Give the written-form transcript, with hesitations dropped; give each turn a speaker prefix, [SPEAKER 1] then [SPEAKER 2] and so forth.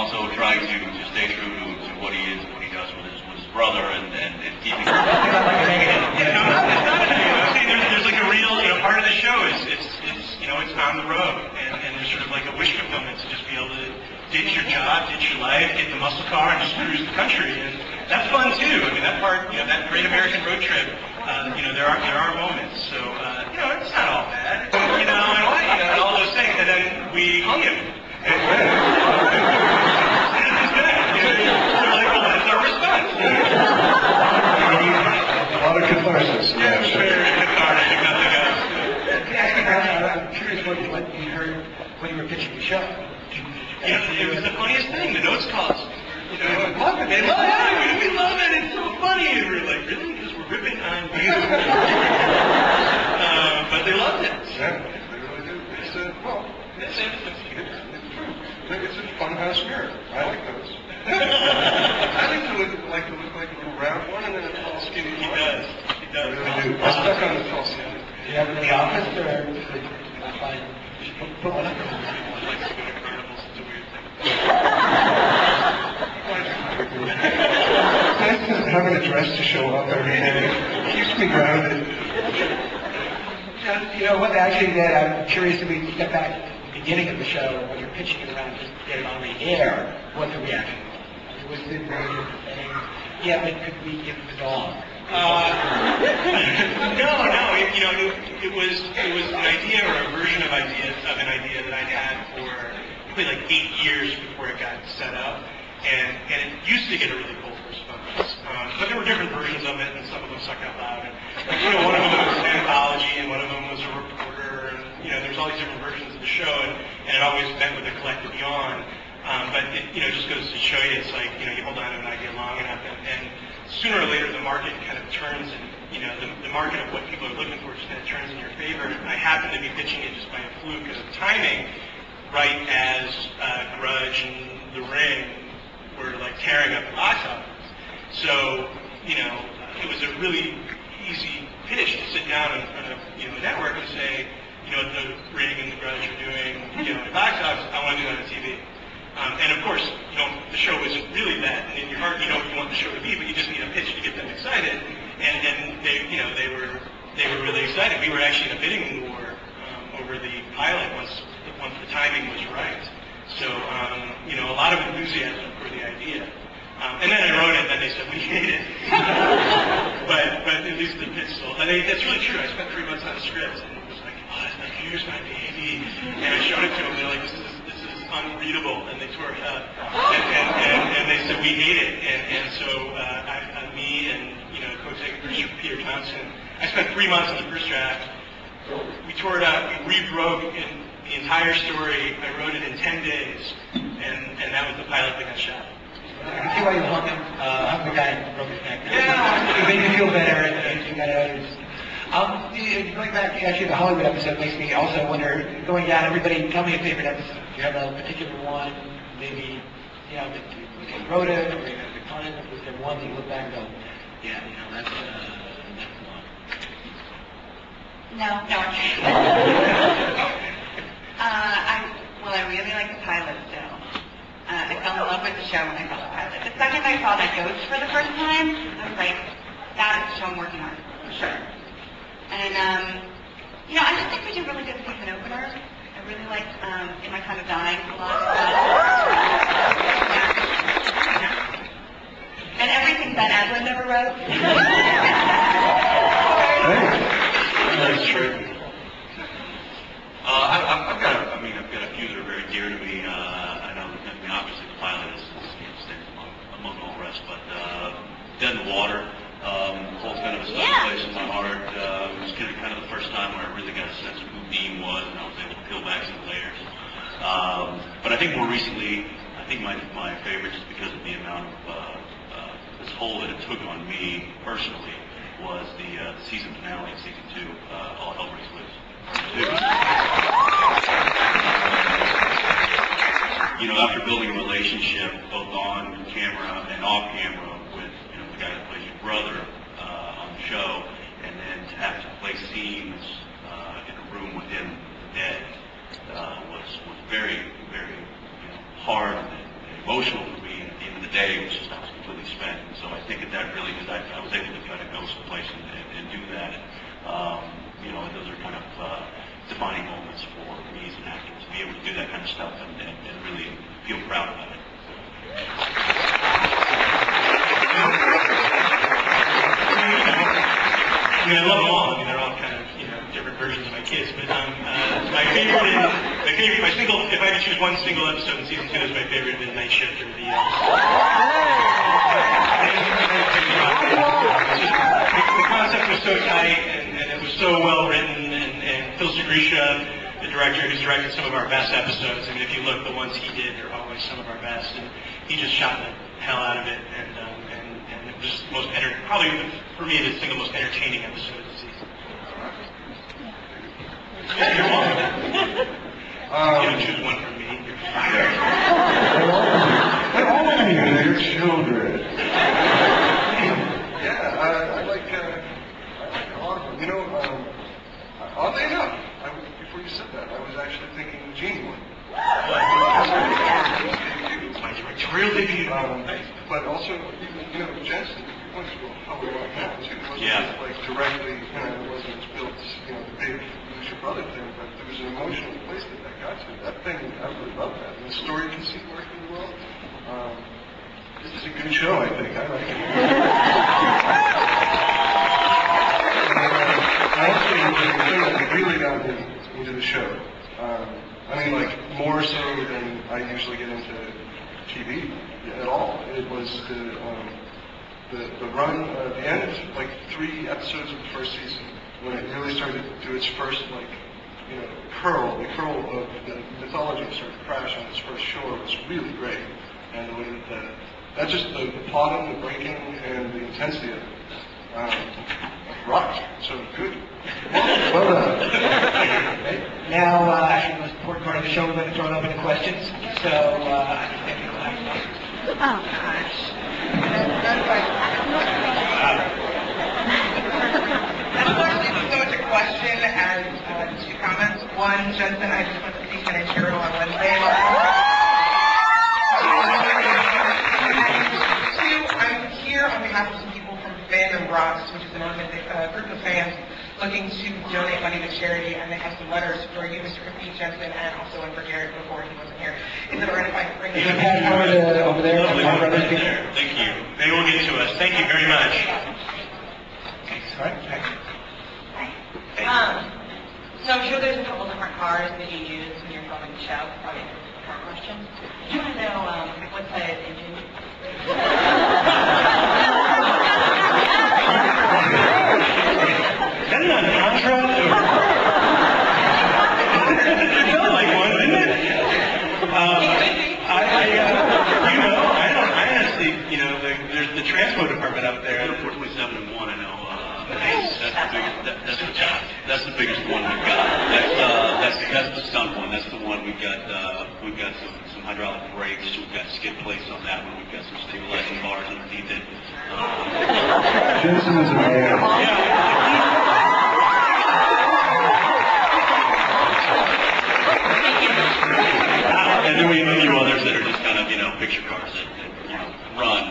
[SPEAKER 1] also try to stay true to what he is, what he does with his brother, and keeping.
[SPEAKER 2] Yeah, no, it's not a negative. See, there's like a real, part of the show is it's on the road, and there's sort of like a wish fulfillment to just be able to ditch your job, ditch your life, get the muscle car, and just cruise the country, and that's fun too. I mean, that part, that great American road trip, there are moments. So, it's not all bad. And all those things, and then we hung him. And, we're like, well, that's our response.
[SPEAKER 3] A lot of catharsis.
[SPEAKER 2] Yeah, very cathartic, nothing else.
[SPEAKER 4] I'm curious what you heard when you were pitching the show.
[SPEAKER 2] It was the funniest thing. The notes calls. They love it. They love it. We love it. It's so funny. And we're like, really? Because we're ripping on you. But they loved it.
[SPEAKER 3] Yeah, they really do. It's it's a fun house spirit. I like those. I like to look like a little round one and then a tall skinny one.
[SPEAKER 2] He does.
[SPEAKER 3] I really do. I stuck on the tall skinny.
[SPEAKER 4] Do you have it in the office or fine? Put one up or
[SPEAKER 3] It's nice having a dress to show up every day. It keeps me grounded.
[SPEAKER 4] What actually that I'm curious if we can step back to the beginning of the show when you're pitching it around just to get it on the air, what the reaction was. Was it saying, yeah, but could we give the dog?
[SPEAKER 2] No. It was an idea or a version of an idea that I'd had for probably like 8 years before it got set up, and it used to get a really cold response. But there were different versions of it, and some of them stuck out loud. And, one of them was an anthology, and one of them was a reporter, and there's all these different versions of the show, and it always met with a collective yawn. But it just goes to show you, it's like you hold on to an idea long enough, and sooner or later the market kind of turns, and the market of what people are looking for just kind of turns in your favor. And I happened to be pitching it just by a fluke of timing, right as Grudge and The Ring were like tearing up the box office. So it was a really easy pitch to sit down in front of the network and say, what The Ring and The Grudge are doing, in the box office, I want to do that on TV. And of course, the show isn't really that. And in your heart, you know what you want the show to be, but you just need a pitch to get them excited. And they were really excited. We were actually in a bidding war over the pilot once the timing was right. So a lot of enthusiasm for the idea. And then I wrote it, and then they said we hate it. but at least the pitch sold. That's really true. I spent 3 months on the script, and it was like, here's my baby. And I showed it to them. They're like, this is unreadable, and they tore it up. And they said, we hate it. And so me and co-executive producer Peter Thompson, I spent 3 months on the first draft. We tore it up. We rewrote the entire story. I wrote it in 10 days, and that was the pilot that got shot.
[SPEAKER 4] I can see why you hung him. The guy who broke his neck. Yeah. It made you feel better, and you got others. Going back to actually the Hollywood episode makes me also wonder, going down, everybody tell me a favorite episode. Do you have a particular one, maybe, that you wrote it, or you have the content, was there one that you look back and go, yeah, that's the one?
[SPEAKER 5] No. I really like the pilot still. I fell in love with the show when I saw the pilot. The second I saw that ghost for the first time, I was like, that is the show I'm working on, for sure. And, I just think we did really good season openers. I really liked In My Time of Dying a lot. And everything Ben Edlund ever wrote.
[SPEAKER 1] That's true. I've got a few that are very dear to me. I know that obviously the pilot stands among all the rest, but Dead in the Water holds kind of a special place in my heart. It was kind of the first time where I really got a sense of who Dean was, and I was able to peel back some layers. But I think more recently, my favorite, just because of the amount of this hole that it took on me personally, was the season finale, season 2, All Hell Breaks Loose. After building a relationship both on camera and off camera with the guy that plays your brother on the show, and then to have to play scenes in a room with him dead was very, very hard and emotional for me. At the end of the day, it was just I was completely spent. And so I think that really, because I was able to kind of go someplace and do that. You know, those are kind of defining moments for me as an actor, to be able to do that kind of stuff and really feel proud about it.
[SPEAKER 2] I mean, I love them all. I mean, they're all kind of, you know, different versions of my kids. But my favorite is, my single, if I had to choose one single episode in season 2 as my favorite, would be Night Shift or the concept was so tight and it was so well written, and Phil Segrisha, the director who's directed some of our best episodes, I mean, if you look, the ones he did are always some of our best, and he just shot the hell out of it, and it was most probably for me the single most entertaining episode of the season. You're welcome. You don't choose one from me. You're fired.
[SPEAKER 3] They're all of you, they're children. Yeah, I like a lot of them. You know, oddly enough, before you said that, I was actually thinking the Genie one.
[SPEAKER 2] My directorial debut.
[SPEAKER 3] But also, you know, Jensen, you went to a hell of a lot now, too. It wasn't
[SPEAKER 1] Yeah.
[SPEAKER 3] just like directly, you know, it wasn't built, you know, the big Lose Your Brother thing, but there was an emotional place that got to. That thing, I really love that. And the story conceit worked really well. This is a good show, I think. I like it. I also really got into the show. I mean, like, more so than I usually get into TV at all. It was the run, the end, like 3 episodes of the first season, when it really started to do its first, like, you know, the curl of the mythology started to crash on its first shore was really great. And the way that just the plotting, the breaking, and the intensity of it, rocked. So good. Well done.
[SPEAKER 4] Now, actually, the most important part of the show, we're going to throw it open to questions. So, I think we'll have
[SPEAKER 5] Oh, gosh.
[SPEAKER 6] That's actually so much a question as 2 comments. One, Jensen, I just went to see Ken and Shiro on Wednesday. And 2, I'm here on behalf of some people from Fandom Rocks, which is an group of fans looking to donate money to charity, and they have some letters for you, Mr. Pete Jensen, and also one for Garrett before he wasn't here. Is it all right if I can bring
[SPEAKER 4] You
[SPEAKER 6] them?
[SPEAKER 4] can pass over there.
[SPEAKER 2] Lovely
[SPEAKER 4] Our
[SPEAKER 2] one
[SPEAKER 4] brothers
[SPEAKER 2] right
[SPEAKER 4] people.
[SPEAKER 2] there. Thank you. They will get to us. Thank you very much.
[SPEAKER 4] Thanks. All right, thanks.
[SPEAKER 5] So I'm sure there's a couple different cars that you use when you're filming the show. Probably a car question. Do you want to know what size engine?
[SPEAKER 2] Isn't that an Contra? It felt like one, didn't it? I honestly, you know, there's the transpo department up there.
[SPEAKER 1] 427 and 1, I know. That's the biggest one we've got. That's the stunt one. That's the one we've got some hydraulic brakes. We've got skid plates on that one. We've got some stabilizing bars underneath it.
[SPEAKER 3] Jensen is a man.
[SPEAKER 1] And then we have a few others that are just kind of, you know, picture cars that you know, run